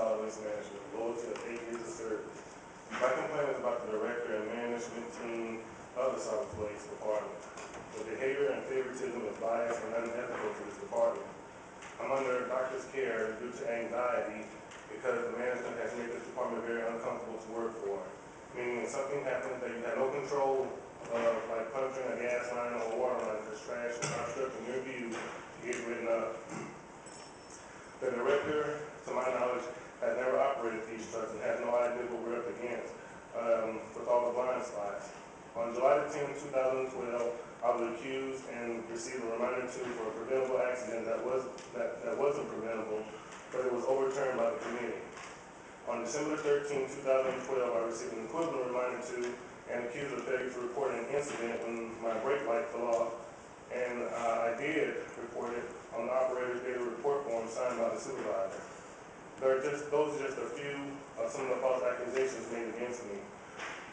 solid waste management, loyalty of 8 years of service. My complaint is about the director and management team of the solid waste department. The behavior and favoritism is biased and unethical to this department. I'm under a doctor's care due to anxiety because the management has made this department very uncomfortable to work for. Meaning when something happens that you have no control of, like puncturing a gas line or a water line because trash is obstructing your view, you get written up. The director, to my knowledge, has never operated these trucks and has no idea what we're up against with all the blind spots. On July 10, 2012, I was accused and received a reminder for a preventable accident that wasn't preventable, but it was overturned by the committee. On December 13, 2012, I received an equivalent reminder and accused of failure to report an incident when my brake light fell off, and I did report it on the operator's daily report form signed by the supervisor. Those are just a few of some of the false accusations made against me.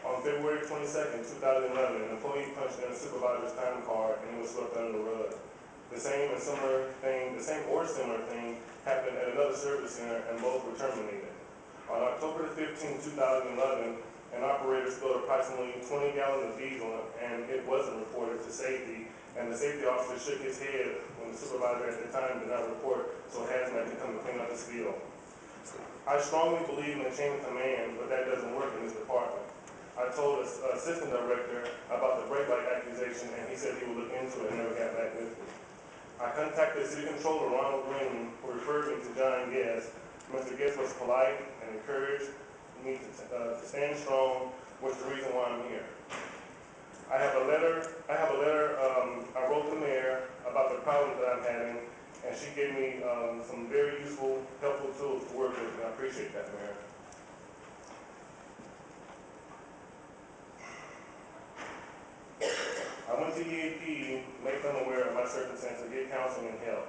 On February 22nd, 2011, an employee punched in a supervisor's time card and it was swept under the rug. The same or similar thing happened at another service center and both were terminated. On October 15, 2011, an operator spilled approximately 20 gallons of diesel and it wasn't reported to safety, and the safety officer shook his head when the supervisor at the time did not report, so hazmat can come to clean up the spill. I strongly believe in the chain of command, but that doesn't work in this department. I told the assistant director about the brake light accusation, and he said he would look into it and never got back with me. I contacted City Controller Ronald Green, who referred me to John Guest. Mr. Guest was polite and encouraged me to stand strong, which is the reason why I'm here. I have a letter I wrote the mayor about the problems that I'm having, and she gave me some very useful, helpful tools to work with, and I appreciate that, Mayor. I went to EAP, make them aware of my circumstances, get counseling and help.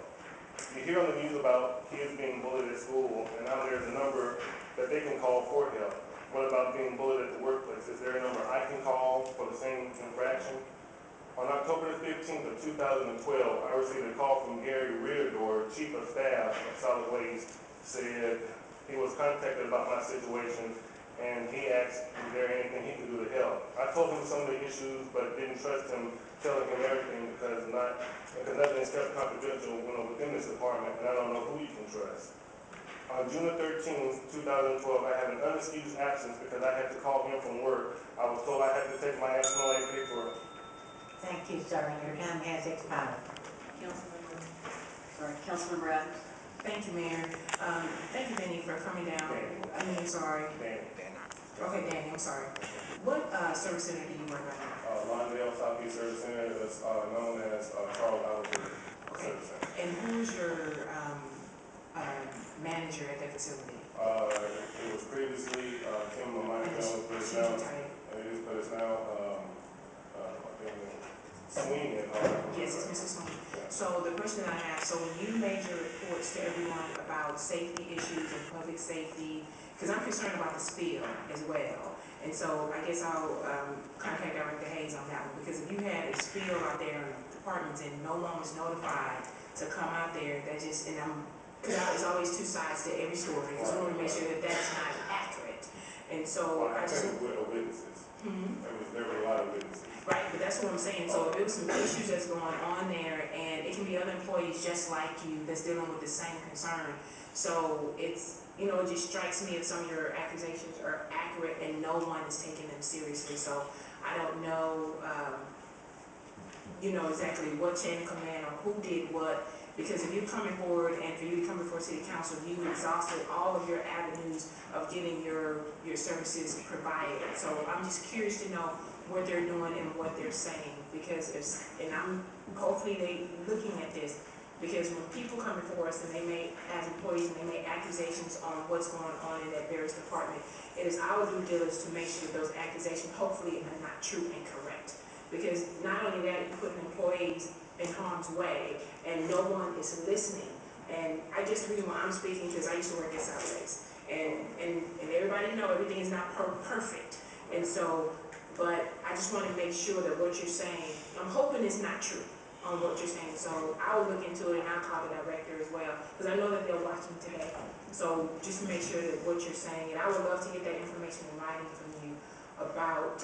You hear on the news about kids being bullied at school, and now there's a number that they can call for help. What about being bullied at the workplace? Is there a number I can call for the same infraction? On October 15th of 2012, I received a call from Gary Reardor, Chief of Staff of Solid Waste, said he was contacted about my situation, and he asked is there anything he could do to help. I told him some of the issues, but didn't trust him telling him everything because nothing is kept confidential within this department, and I don't know who you can trust. On June 13, 2012, I had an unexcused absence because I had to call him from work. I was told I had to take my FMLA paper. Thank you, sir. Your time has expired. Councilmember Adams. Thank you, Mayor. Thank you, Benny, for coming down. Okay, Danny, I'm sorry. What service center do you work at? Lawndale Southeast Service Center is known as Charles Alexander Service Center. And who's your manager at that facility? It was previously Tim Jones, but it's now Sweeney. Yes, it's Mrs. Sweeney. So the question that I have, so when you made your reports to everyone about safety issues and public safety, because I'm concerned about the spill as well, and so I guess I'll contact Director Hayes on that one, because if you had a spill out there in the departments and no one was notified to come out there, because it's always two sides to every story, because we want to make sure that that's not accurate. And so I just... witnesses. There were a lot of witnesses. Right, but that's what I'm saying. So if there was some issues that's going on there, and it can be other employees just like you that's dealing with the same concern. So it's, it just strikes me if some of your accusations are accurate and no one is taking them seriously. So I don't know, exactly what chain of command or who did what. Because if you're coming forward and for you to come before City Council, you've exhausted all of your avenues of getting your services provided. So I'm just curious to know what they're doing and what they're saying, because hopefully they looking at this, because when people come before us and as employees, and they make accusations on what's going on in that various department, it is our due diligence to make sure those accusations hopefully are not true and correct. Because not only that, you're putting employees in harm's way, and no one is listening. And I guess the reason why I'm speaking, because I used to work at Solid Waste, and everybody know everything is not perfect. And so, but I just want to make sure that what you're saying, I'm hoping it's not true. on what you're saying. So I will look into it and I'll call the director as well, because I know that they're watching today. So just to make sure that what you're saying, and I would love to get that information in writing from you about,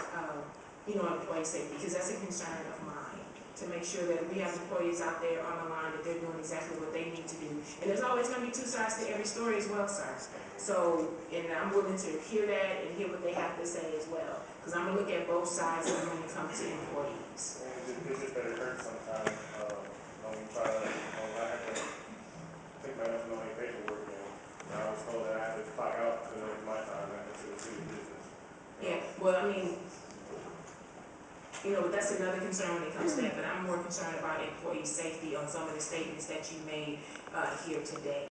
employee safety, because that's a concern of mine, to make sure that we have employees out there on the line, that they're doing exactly what they need to do. And there's always gonna be two sides to every story as well, sir. So, and I'm willing to hear that and hear what they have to say as well, because I'm gonna look at both sides when it comes to employees. It's just that it hurts sometimes, when we try to, I have to take my FMLA paperwork in. And I was told that I had to clock out because it was my time, not considered city business. Yeah, well, I mean, that's another concern when it comes to that, but I'm more concerned about employee safety on some of the statements that you made, here today.